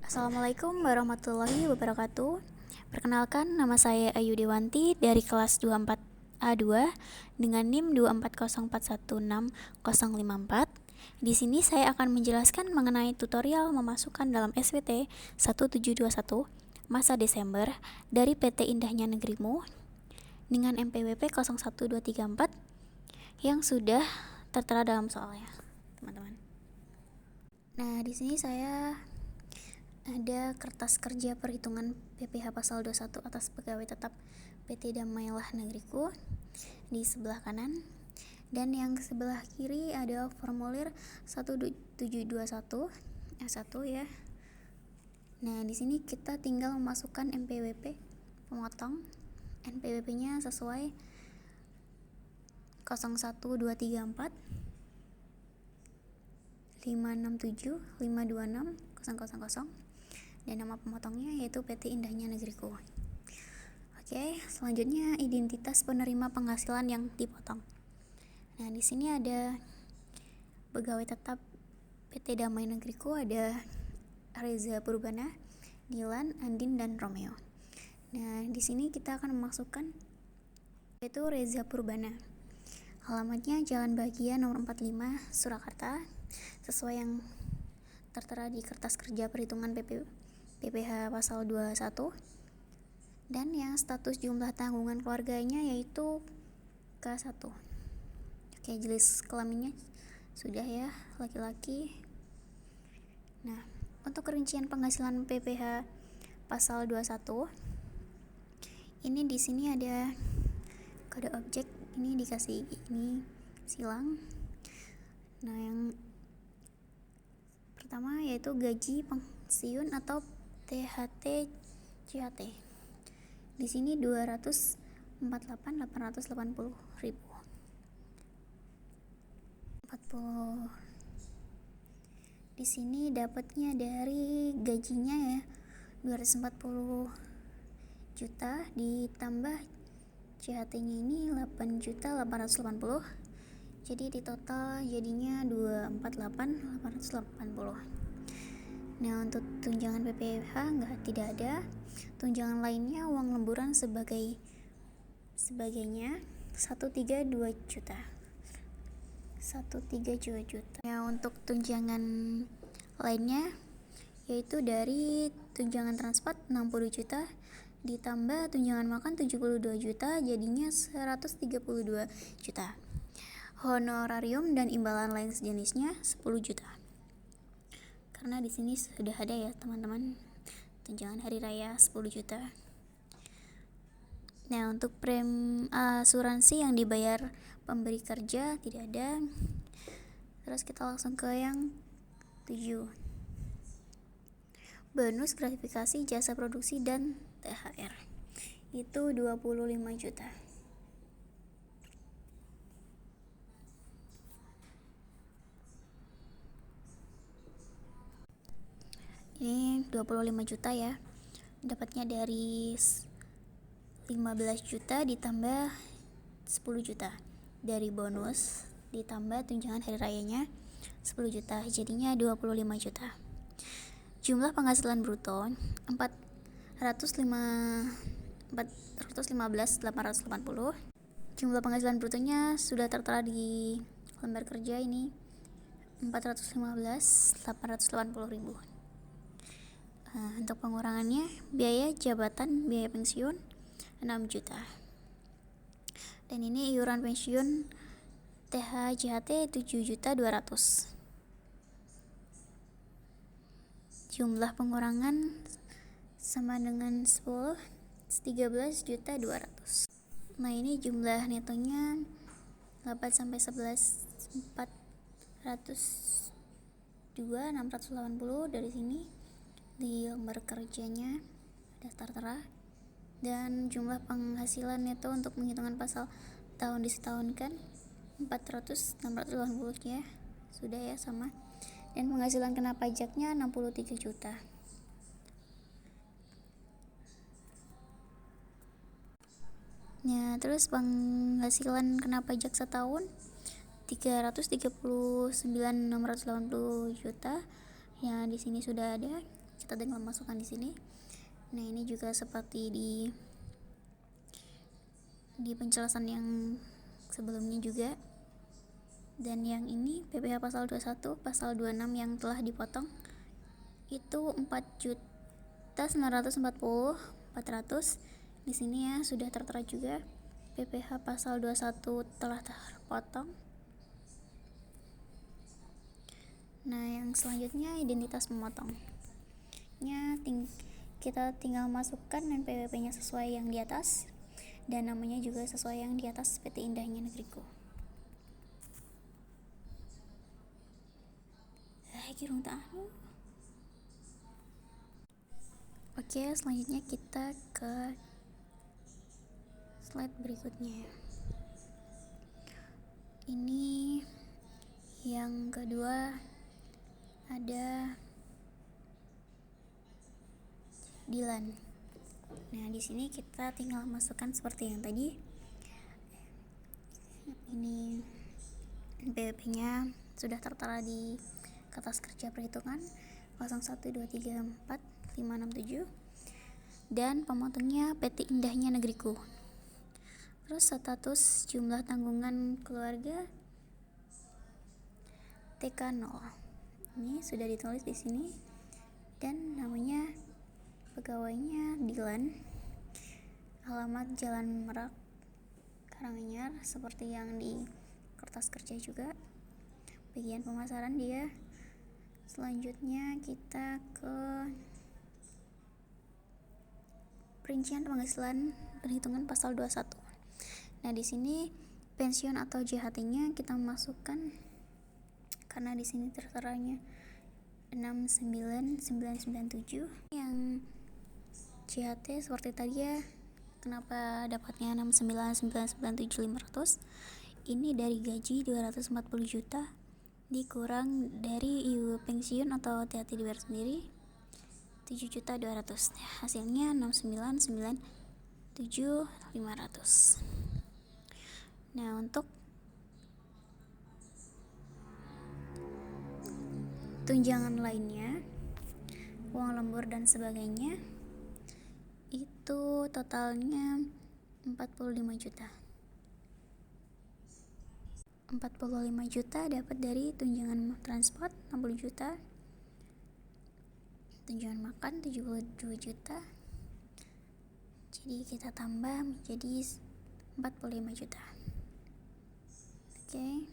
Assalamualaikum warahmatullahi wabarakatuh. Perkenalkan, nama saya Ayu Dewanti dari kelas 24A2 dengan NIM 240416054. Di sini saya akan menjelaskan mengenai tutorial memasukkan dalam SPT 1721 masa Desember dari PT Indahnya Negerimu dengan MPWP 01234 yang sudah tertera dalam soalnya, teman-teman. Nah, di sini saya ada kertas kerja perhitungan PPh pasal 21 atas pegawai tetap PT Damailah Negeriku di sebelah kanan, dan yang sebelah kiri ada formulir 1721 S1 ya. Nah, di sini kita tinggal memasukkan MPWP pemotong. NPWP-nya sesuai 01234 567 526 000 dan nama pemotongnya yaitu PT Indahnya Negeriku. Oke, selanjutnya identitas penerima penghasilan yang dipotong. Nah, di sini ada pegawai tetap PT Damai Negeriku, ada Reza Purbana, Dilan, Andin, dan Romeo. Nah, di sini kita akan memasukkan yaitu Reza Purbana. Alamatnya Jalan Bahagia nomor 45, Surakarta, sesuai yang tertera di kertas kerja perhitungan PPh pasal 21. Dan yang status jumlah tanggungan keluarganya yaitu K1. Oke, jenis kelaminnya sudah ya, laki-laki. Nah, untuk rincian penghasilan PPh pasal 21 ini di sini ada kode objek, ini dikasih ini silang. Nah, yang pertama yaitu gaji pensiun atau THT CHT. Di sini 248.880.000. 40. Di sini dapatnya dari gajinya ya 240 juta ditambah CHT-nya ini 8.880. Jadi di total jadinya 248.880. Nah, untuk tunjangan PPh tidak ada. Tunjangan lainnya uang lemburan sebagainya 132 juta. 132 juta. Ya, untuk tunjangan lainnya yaitu dari tunjangan transport 60 juta ditambah tunjangan makan 72 juta, jadinya 132 juta. Honorarium dan imbalan lain sejenisnya 10 juta. Karena di sini sudah ada ya, teman-teman, tunjangan hari raya 10 juta. Nah, untuk asuransi yang dibayar pemberi kerja tidak ada. Terus kita langsung ke yang 7. Bonus gratifikasi jasa produksi dan THR itu 25 juta. Ini 25 juta ya. Dapatnya dari 15 juta ditambah 10 juta. Dari bonus ditambah tunjangan hari rayanya 10 juta, jadinya 25 juta. Jumlah penghasilan bruto 415.880. Jumlah penghasilan brutonya sudah tertera di lembar kerja ini 415.880.000. Untuk pengurangannya biaya jabatan, biaya pensiun 6 juta. Dan ini iuran pensiun THJHT 7.200.000. Jumlah pengurangan sama dengan 13.200.000. Nah, ini jumlah netonya 8 sampai 11 402.680 dari sini di lembar kerjanya ada tertera. Dan jumlah penghasilan neto untuk menghitungan pasal tahun disetahunkan 400.680 ya, sudah ya sama. Dan penghasilan kena pajaknya 63 juta. Nah, terus penghasilan kena pajak setahun 339.680 juta. Ya, di sini sudah ada. kita tinggal masukkan di sini. Nah, ini juga seperti di penjelasan yang sebelumnya juga. Dan yang ini PPh pasal 21, pasal 26 yang telah dipotong itu 4.940.400. Di sini ya sudah tertera juga PPh pasal 21 telah terpotong. Nah, yang selanjutnya identitas pemotongnya, kita tinggal masukkan NPWP-nya sesuai yang di atas, dan namanya juga sesuai yang di atas, PT Indahnya Negeriku. Oke, selanjutnya kita ke slide berikutnya. Ini yang kedua, ada Dilan. Nah, di sini kita tinggal masukkan seperti yang tadi. Ini NPWP-nya sudah tertera di kertas kerja perhitungan 01234567, dan pemotongnya PT Indahnya Negeriku. Terus status jumlah tanggungan keluarga TK0. Ini sudah ditulis di sini, dan namanya pegawainya Dilan. Alamat Jalan Merak, Karanganyar, seperti yang di kertas kerja juga. Bagian pemasaran dia. Selanjutnya kita ke perincian penghasilan perhitungan pasal 21. Nah, di sini pensiun atau JHT-nya kita masukkan karena di sini terteranya 69997. Yang JHT seperti tadi ya, kenapa dapatnya 69997.500? Ini dari gaji 240 juta dikurang dari iuran pensiun atau THT dibayar sendiri 7.200.000. Hasilnya 6997500. Nah, untuk tunjangan lainnya, uang lembur dan sebagainya, itu totalnya 45 juta. 45 juta dapat dari tunjangan transport 60 juta, tunjangan makan 72 juta. Jadi kita tambah menjadi 45 juta. Oke.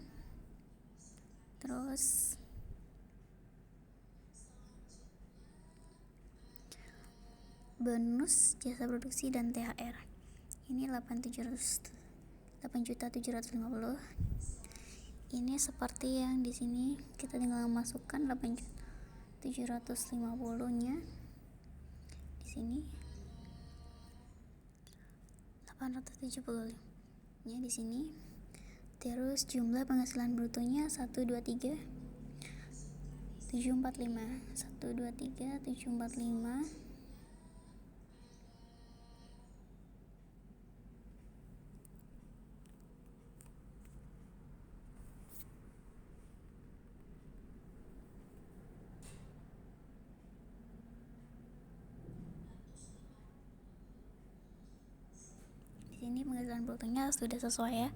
Terus bonus jasa produksi dan THR. Ini 8.750. Ini seperti yang di sini, kita tinggal masukkan 8.750-nya di sini. 875-nya di sini. Terus jumlah penghasilan brutonya 123.745. 123.745. Ini penghasilan brutonya sudah sesuai ya,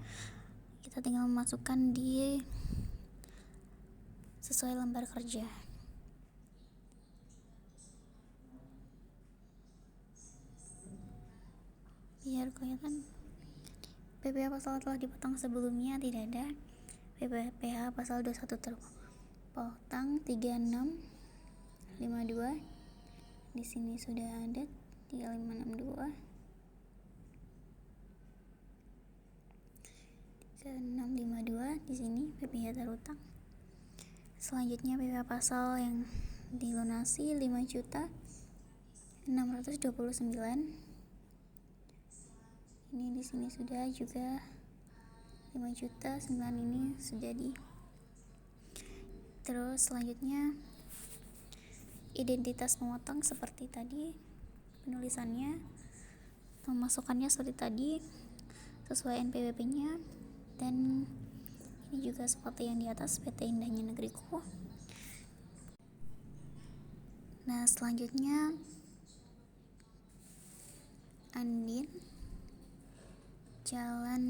kita tinggal memasukkan di sesuai lembar kerja. Biar kelihatan, PPh pasal telah dipotong sebelumnya tidak ada. PPh pasal 21 terpotong 3652. Di sini sudah ada 3562. 652 di sini PPh terutang. Selanjutnya PPh pasal yang dilunasi 5.629. Ini di sini sudah juga 5.9 ini sudah di. Terus selanjutnya identitas pemotong seperti tadi, penulisannya, memasukkannya seperti tadi sesuai NPWP-nya, dan ini juga seperti yang di atas, PT Indahnya Negeriku. Nah, selanjutnya Andin, Jalan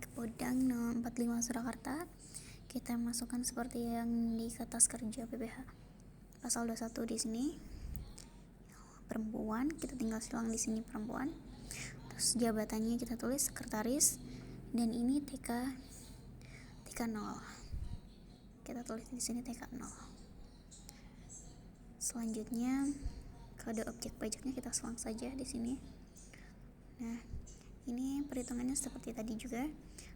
Kepodang nomor 45 Surakarta. Kita masukkan seperti yang di kertas kerja PPH. Pasal 21 di sini. Perempuan, kita tinggal silang di sini perempuan. Terus jabatannya kita tulis sekretaris, dan ini TK 0. Kita tulis di sini TK 0. Selanjutnya kode objek pajaknya kita selang saja di sini. Nah, ini perhitungannya seperti tadi juga.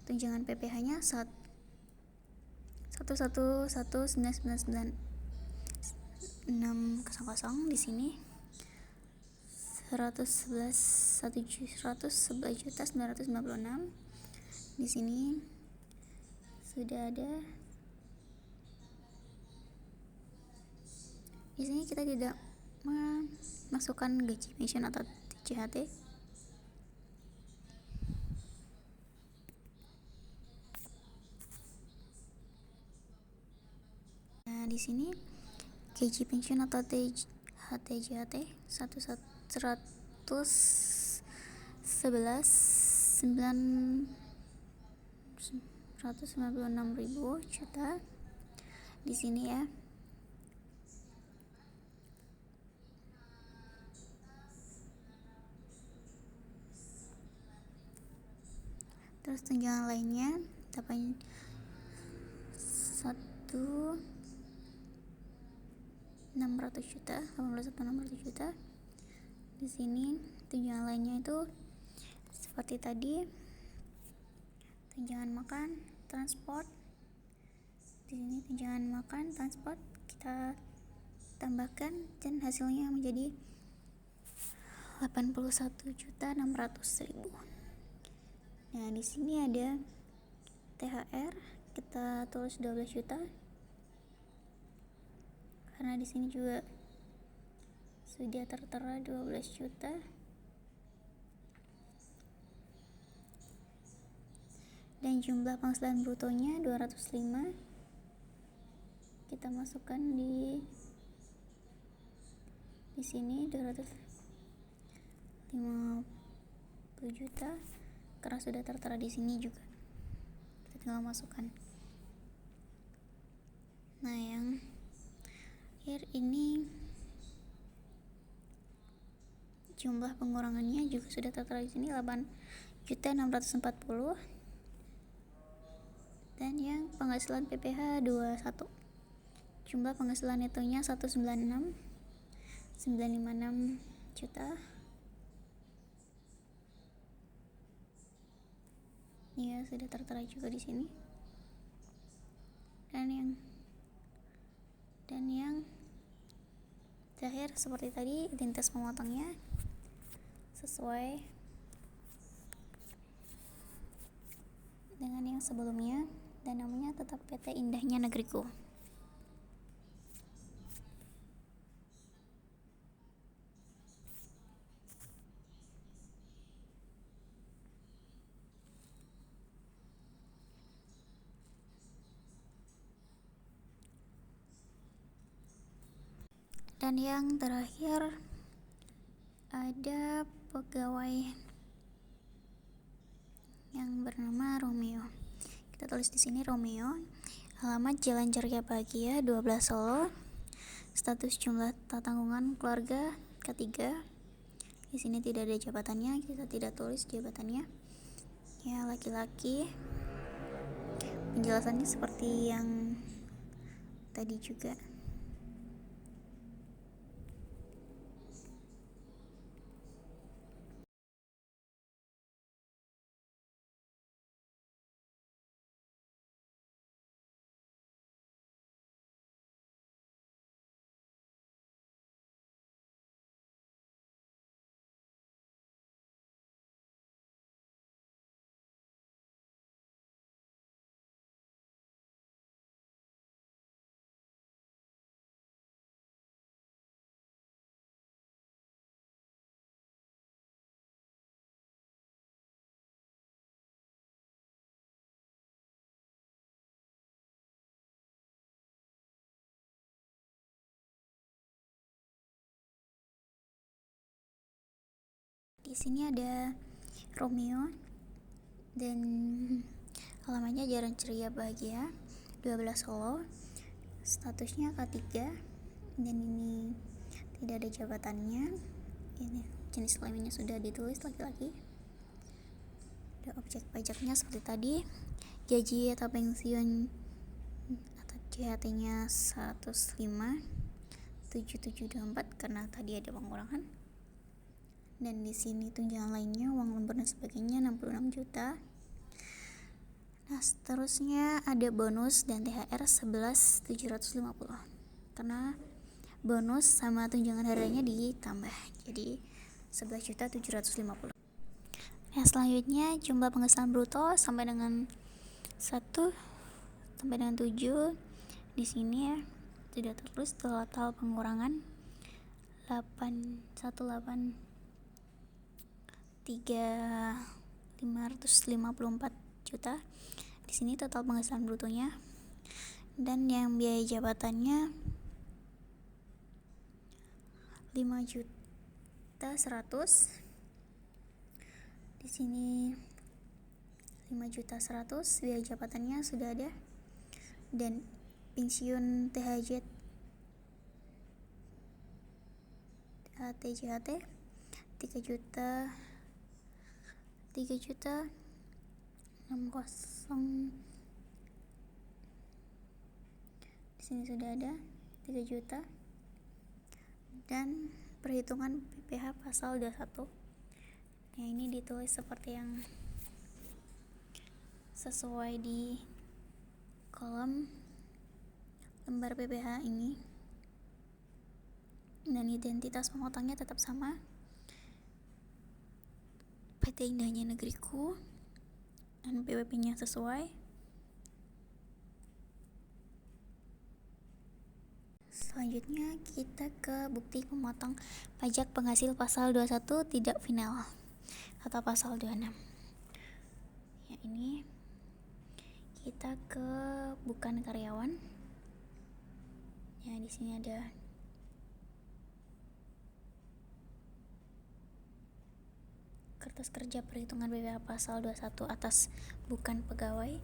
Tunjangan PPh-nya 111.999.600 di sini. 111.996 di sini sudah ada. Di sini kita tidak memasukkan gaji pensiun atau TCHT. Nah, di sini gaji pensiun atau TCHT 196.000 juta di sini ya. Terus tunjangan lainnya dapat 1.600 juta, 18.600 juta. Di sini tunjangan lainnya itu seperti tadi, tunjangan makan, transport. Di sini tunjangan makan, transport kita tambahkan dan hasilnya menjadi 81.600.000. Nah, di sini ada THR, kita tulis 12 juta. Karena di sini juga sudah tertera 12 juta. Dan jumlah penghasilan brutonya 205. Kita masukkan di sini 250 juta. Karena sudah tertera di sini juga, kita tinggal masukkan. Nah, yang akhir ini jumlah pengurangannya juga sudah tertera di sini 8.640. Dan yang penghasilan PPh 21, jumlah penghasilan netonya 196.956 juta. Ya, sudah tertera juga di sini. Dan yang terakhir seperti tadi, identitas pemotongnya sesuai dengan yang sebelumnya, dan namanya tetap PT Indahnya Negeriku. Dan yang terakhir ada pegawai yang bernama Romeo. Kita tulis di sini Romeo, alamat Jalan Ceria Bahagia 12 Solo, status jumlah tanggungan keluarga K3. Di sini tidak ada jabatannya, kita tidak tulis jabatannya. Ya, laki-laki. Penjelasannya seperti yang tadi juga. Di sini ada Romeo dan alamatnya Jalan Ceria Bahagia 12 Solo, statusnya K3, dan ini tidak ada jabatannya. Ini jenis kelaminnya sudah ditulis laki-laki. Ada objek pajaknya seperti tadi, gaji atau pensiun atau JHT-nya 105 7724 karena tadi ada pengurangan. Dan di sini tunjangan lainnya, uang lembur dan sebagainya 66 juta. Nah, seterusnya ada bonus dan THR 11.750 karena bonus sama tunjangan hariannya ditambah jadi 11.750. Nah, selanjutnya jumlah penghasilan bruto sampai dengan 1 sampai dengan 7. Di sini ya tidak tertulis total pengurangan 818.554 juta. Di sini total penghasilan brutonya, dan yang biaya jabatannya 5.100.000. Di sini 5.100.000 biaya jabatannya sudah ada, dan pensiun THJ JHT 3 juta 60. Di sini sudah ada 3 juta, dan perhitungan PPh pasal 21. Nah, ini ditulis seperti yang sesuai di kolom lembar PPh ini, dan identitas pemotongnya tetap sama, PT Indahnya Negeriku, dan PWP-nya sesuai. Selanjutnya kita ke bukti pemotong pajak penghasil pasal 21 tidak final atau pasal 26. Ya, ini kita ke bukan karyawan. Ya, di sini ada kertas kerja perhitungan BPH pasal 21 atas bukan pegawai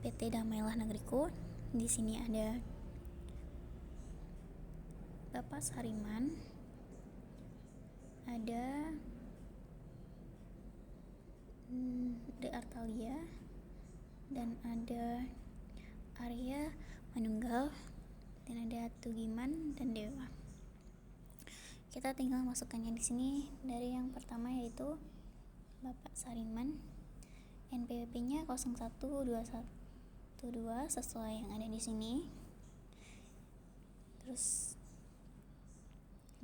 PT Damailah Negeriku. Di sini ada Bapak Sariman, ada De Artalia, dan ada Arya Manunggal, dan ada Tugiman dan Dewa. Kita tinggal masukkannya di sini. Dari yang pertama yaitu Bapak Sariman, NPWP-nya 01212 sesuai yang ada di sini. Terus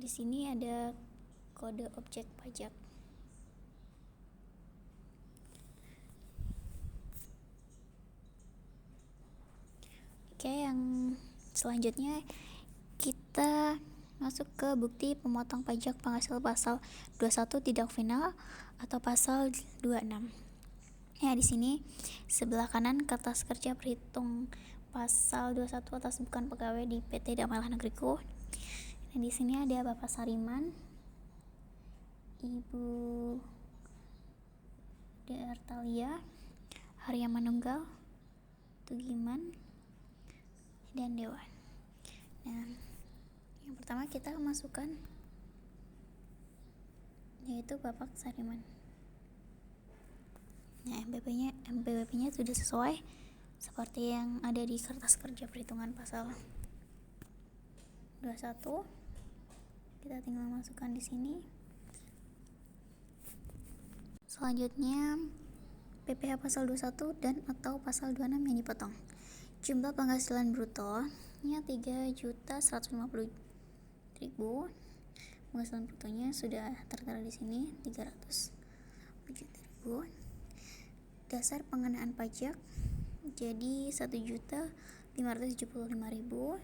di sini ada kode objek pajak. Oke, yang selanjutnya kita masuk ke bukti pemotong pajak penghasil pasal 21 tidak final atau pasal 26. Ya, di sini sebelah kanan kertas kerja perhitung pasal 21 atas bukan pegawai di PT Damailah Negeriku. Dan di sini ada Bapak Sariman, Ibu De Artalia, Arya Manunggal, Tugiman, dan Dewa. Nah, yang pertama kita masukkan yaitu Bapak Sariman. Nah, MPWP-nya sudah sesuai seperti yang ada di kertas kerja perhitungan pasal 21. Kita tinggal masukkan di sini. Selanjutnya PPh pasal 21 dan atau pasal 26 yang dipotong. Jumlah penghasilan bruto nya 3.150.000. Penghasilan brutonya sudah tertera di sini 307.000. Dasar pengenaan pajak jadi 1.575.000,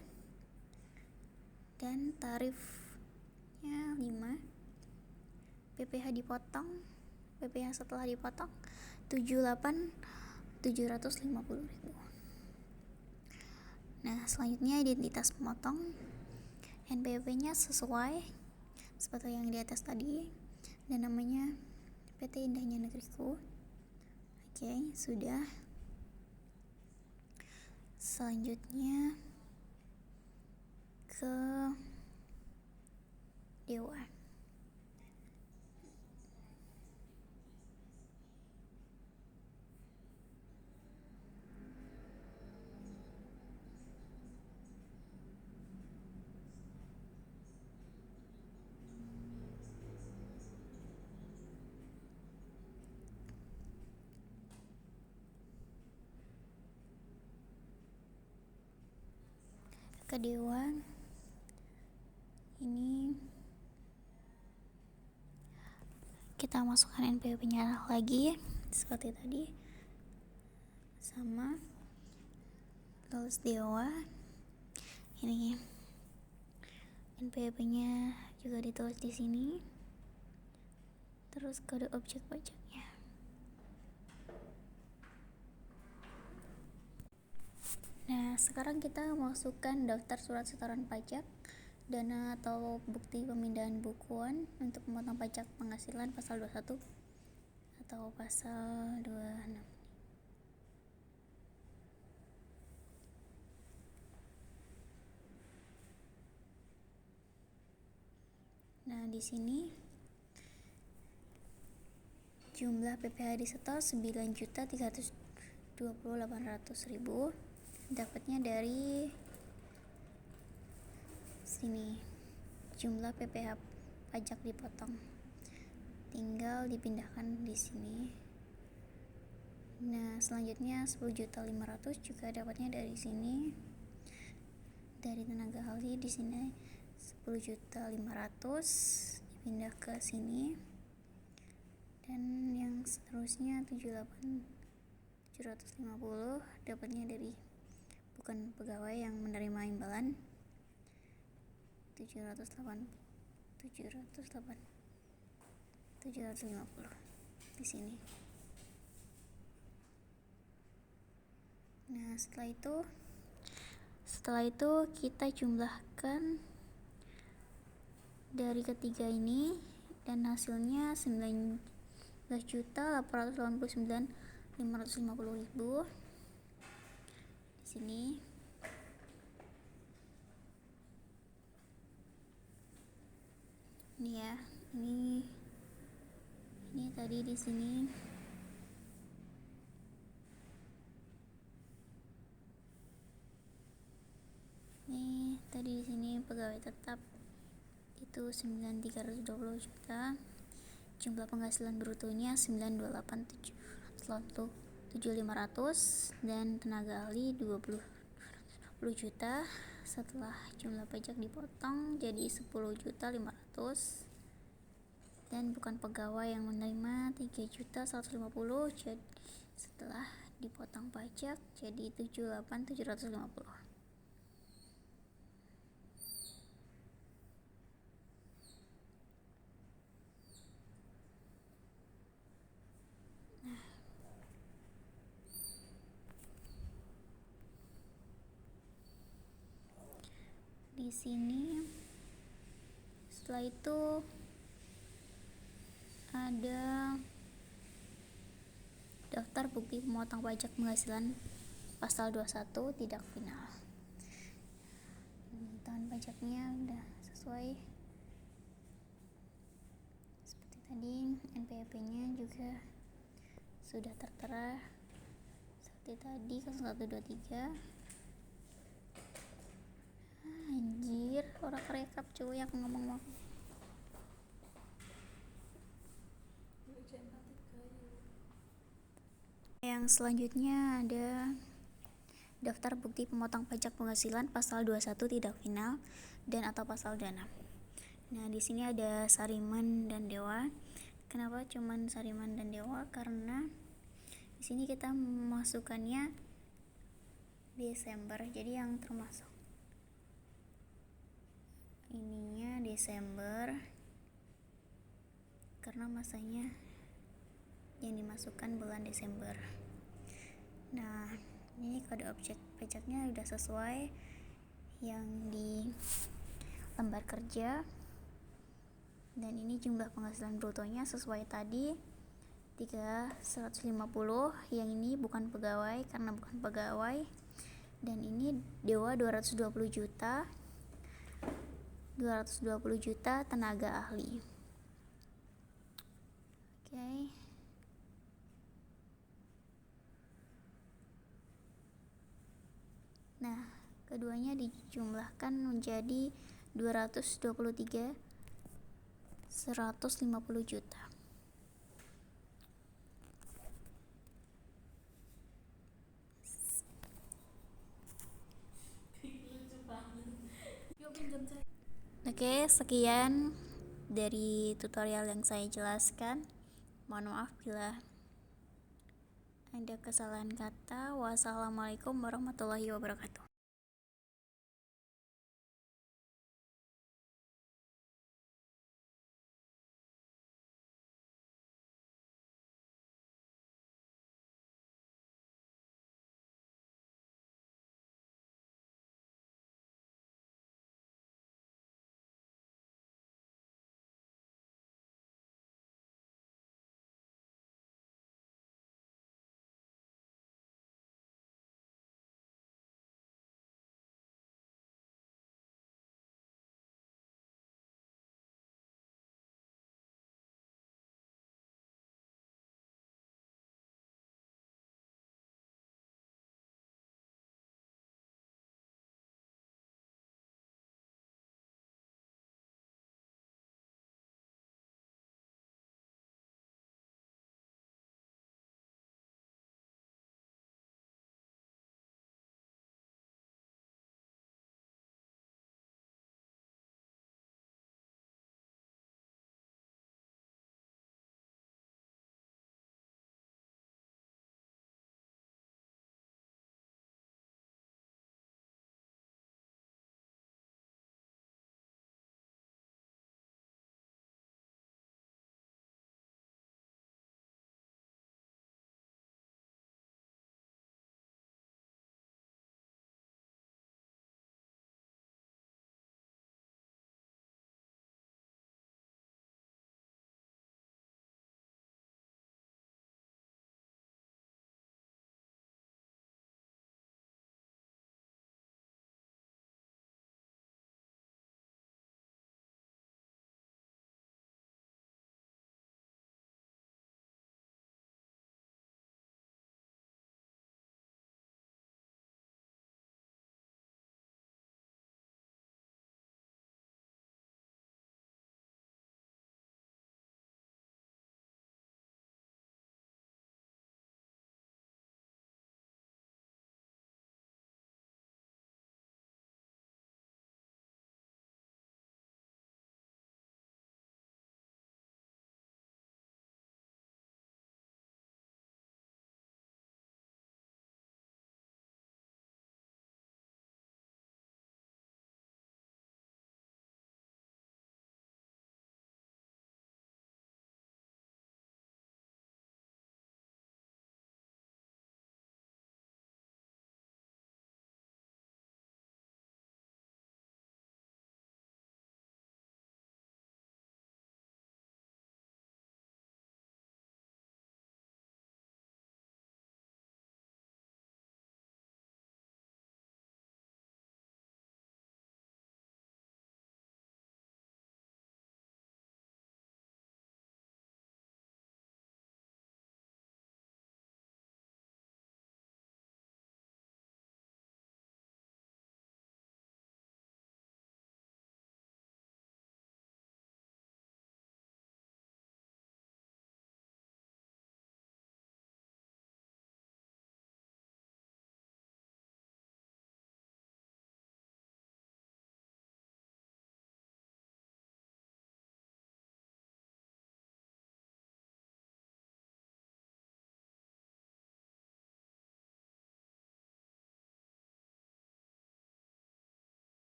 dan tarifnya 5. PPh dipotong, PPh setelah dipotong 78.750.000. Nah, selanjutnya identitas pemotong. NPWP-nya sesuai seperti yang di atas tadi. dan namanya PT Indahnya Negeriku. Oke, sudah. Selanjutnya ke Dewa. Ke Dewa ini kita masukkan NPWP-nya lagi seperti tadi, sama lulus Dewa. Ini NPWP-nya juga ditulis di sini, terus kode objek pajaknya. Nah, sekarang kita masukkan daftar surat setoran pajak, dana atau bukti pemindahan bukuan untuk memotong pajak penghasilan pasal 21 atau pasal 26. Nah, di sini jumlah PPh disetor 9.320.800.000, dapatnya dari sini. Jumlah PPh pajak dipotong, tinggal dipindahkan di sini. Nah, selanjutnya 10.500.000 juga dapatnya dari sini. Dari tenaga ahli di sini 10.500.000 dipindah ke sini. Dan yang seterusnya 78.750 dapatnya dari bukan pegawai yang menerima imbalan 750 di sini. Nah, setelah itu kita jumlahkan dari ketiga ini dan hasilnya 19.889.550.000 di sini. Ini ya, ini tadi di sini. Ini tadi di sini pegawai tetap itu 9.320 juta. Jumlah penghasilan brutonya 928.700 dan tenaga ahli 20 juta. Setelah jumlah pajak dipotong jadi 10.500.000 dan bukan pegawai yang menerima 3.150.000. Jadi setelah dipotong pajak jadi 78.750. Di sini setelah itu ada daftar bukti pemotong pajak penghasilan pasal 21 tidak final. Tahun pajaknya udah sesuai seperti tadi. NPWP-nya juga sudah tertera seperti tadi 0123. Anjir, orang kerekap cuy, aku ngomong. Yang selanjutnya ada daftar bukti pemotong pajak penghasilan pasal 21 tidak final dan atau pasal dana. Nah, di sini ada Sariman dan Dewa. Kenapa cuman Sariman dan Dewa? Karena di sini kita memasukkannya Desember. Jadi yang termasuk ininya Desember karena masanya yang dimasukkan bulan Desember. Nah, ini kode objek pajaknya udah sesuai yang di lembar kerja Dan ini jumlah penghasilan brutonya sesuai tadi 150. Yang ini bukan pegawai karena bukan pegawai. Dan ini Dewa 220 juta. 220 juta tenaga ahli. Oke. Nah, keduanya dijumlahkan menjadi 223 150 juta. Oke, sekian dari tutorial yang saya jelaskan. Mohon maaf bila ada kesalahan kata. Wassalamualaikum warahmatullahi wabarakatuh.